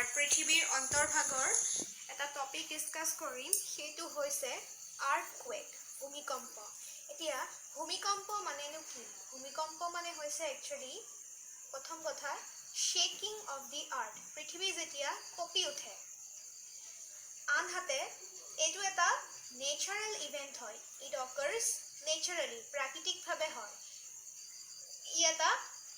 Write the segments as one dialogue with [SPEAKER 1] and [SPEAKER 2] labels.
[SPEAKER 1] পৃথিৱীৰ অন্তৰ্ভাগৰ এটা topic discuss কৰিম সেইটো হৈছে আৰ্থকুৱেক ভূমিকম্প এতিয়া ভূমিকম্প মানেনো কি ভূমিকম্প মানে হৈছে একচুয়ালি প্ৰথম কথা শেকিং অফ দি আৰ্থ পৃথিৱী যেতিয়া কঁপি উঠে আনহাতে এইটো এটা নেচাৰেল ইভেন্ট হয় ইট অকাৰ্স নেচাৰেলি প্ৰাকৃতিকভাৱে হয় ই এটা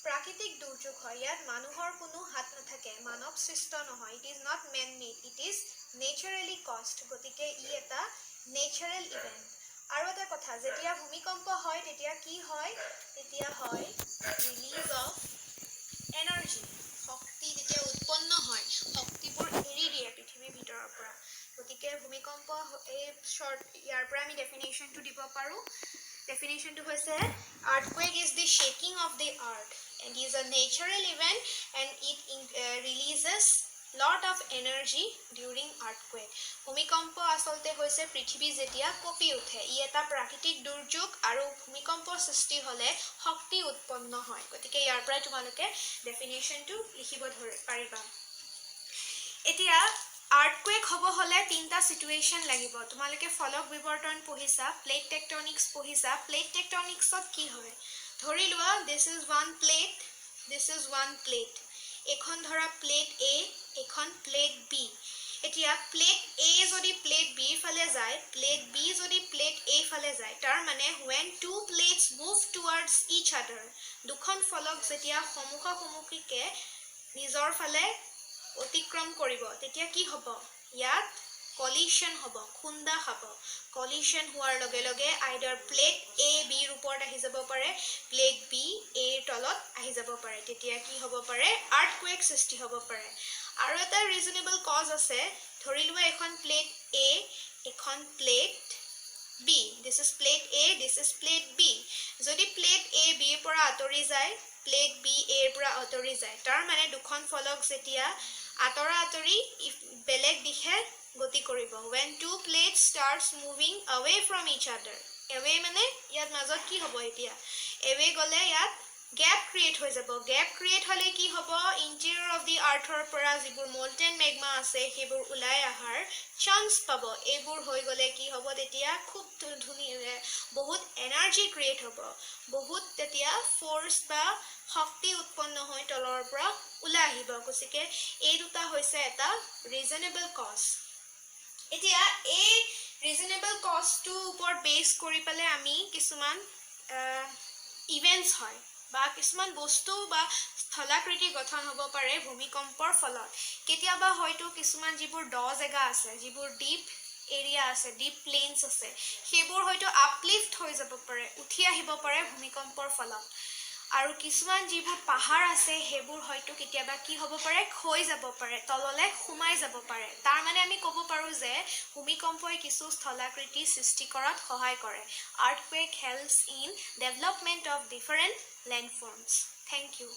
[SPEAKER 1] প্ৰাকৃতিক দুৰ্যোগ হয় ইয়াত মানুহৰ কোনো হাত নাথাকে মানৱ সৃষ্ট নহয় it is not man made it is naturally caused গতিকে ই এটা নেচাৰেল ইভেন্ট আৰু এটা কথা যেতিয়া ভূমিকম্প হয় তেতিয়া কি হয় তেতিয়া হয় ৰিলিজ অফ এনাৰ্জি শক্তি যেতিয়া উৎপন্ন হয় শক্তিবোৰ এৰি দিয়ে পৃথিৱীৰ ভিতৰৰ পৰা গতিকে ভূমিকম্প এই শৰ্ট ইয়াৰ পৰা আমি ডেফিনেশনটো দিব পাৰো Definition to hoise earthquake is the shaking of the earth and is a natural event and it releases lot of energy during earthquake ভূমিকম্প আসলতে হৈছে পৃথিৱী যেতিয়া কঁপি উঠে ই এটা প্ৰাকৃতিক দুৰ্যোগ আৰু ভূমিকম্প সৃষ্টি হলে শক্তি উৎপন্ন হয় গতিকে ইয়াৰ পৰা তোমালোকে ডেফিনেশনটো লিখিব পাৰিবা এতিয়া আৰ্থকুৱেক হ'ব হলে তিনটা সিচুৱেশন লাগিব তোমালোকে ফলক বিবৰ্তন পঢ়িছা প্লেট টেকটনিক্স পঢ়িছা প্লেট টেকটনিক্সত কি হয় ধৰি লোৱা দিস ইজ ওৱান প্লেট এখন ধৰা প্লেট এ এখন প্লেট বি এতিয়া প্লেট এ যদি প্লেট বি ফালে যায় প্লেট বি যদি প্লেট এ ফালে যায় তাৰ মানে when two plates move towards each other দুখন ফলক যেতিয়া সমুখাসমুখিকে নিজৰ ফালে অতিক্ৰম কৰিব তেতিয়া কি হ'ব ইয়াত কলিশন হ'ব খুন্দা খাব কলিশন হোৱাৰ লগে লগে আইদাৰ প্লেট এ বি ৰ ওপৰত আহি যাব পাৰে প্লেট বি এ ৰ তলত আহি যাব পাৰে তেতিয়া কি হ'ব পাৰে আৰ্থকুৱেক সৃষ্টি হ'ব পাৰে আৰু এটা ৰিজনেবল কজ আছে ধৰি লোৱা এখন প্লেট এ এখন plate B this is plate A this is plate B যদি প্লেট এ বি ৰ পৰা আঁতৰি যায় প্লেট বি এ ৰ পৰা আঁতৰি যায় তাৰ মানে দুখন ফলক যেতিয়া আঁতৰা আঁতৰি বেলেগ দিশে গতি কৰিব when two plates starts moving away from each other away মানে ইয়াত মাজত কি হ'ব এতিয়া away গলে ইয়াত gap create হৈ যাব gap create হলে কি হ'ব interior of the earth ৰ পৰা যিবোৰ molten magma আছে সেইবোৰ ওলাই আহাৰ chance পাব এইবোৰ হৈ গলে কি হ'ব তেতিয়া খুব ধুনীয়া বহুত এনাৰ্জি ক্ৰিয়েট হ'ব বহুত তেতিয়া ফোৰ্স বা শক্তি উৎপন্ন হৈ তলৰ পৰা ওলাই আহিব গতিকে এই দুটা হৈছে এটা ৰিজনেবল কজ এতিয়া এই ৰিজনেবল কজটো ওপৰত বেস কৰি পেলে আমি কিছুমান ইভেন্টস হয় বা কিছুমান বস্তু বা স্থলাকৃতি গঠন হ'ব পাৰে ভূমিকম্পৰ ফলত কেতিয়াবা হয়তো কিছুমান যিবোৰ ড জেগা আছে যিবোৰ ডিপ এৰিয়া আছে ডিপ প্লেনস আছে সেইবোৰ হয়তো আপলিফ্ট হৈ যাব পাৰে উঠি আহিব পাৰে ভূমিকম্পৰ ফলত আৰু কিছুমান যিবোৰ পাহাৰ আছে সেইবোৰ হয়তো কেতিয়াবা কি হ'ব পাৰে খৈ যাব পাৰে তললে সোমাই যাব পাৰে তাৰ মানে আমি ক'ব পাৰো যে ভূমিকম্পই কিছু স্থলাকৃতি সৃষ্টি কৰাত সহায় কৰে earthquake helps in development of different landforms thank U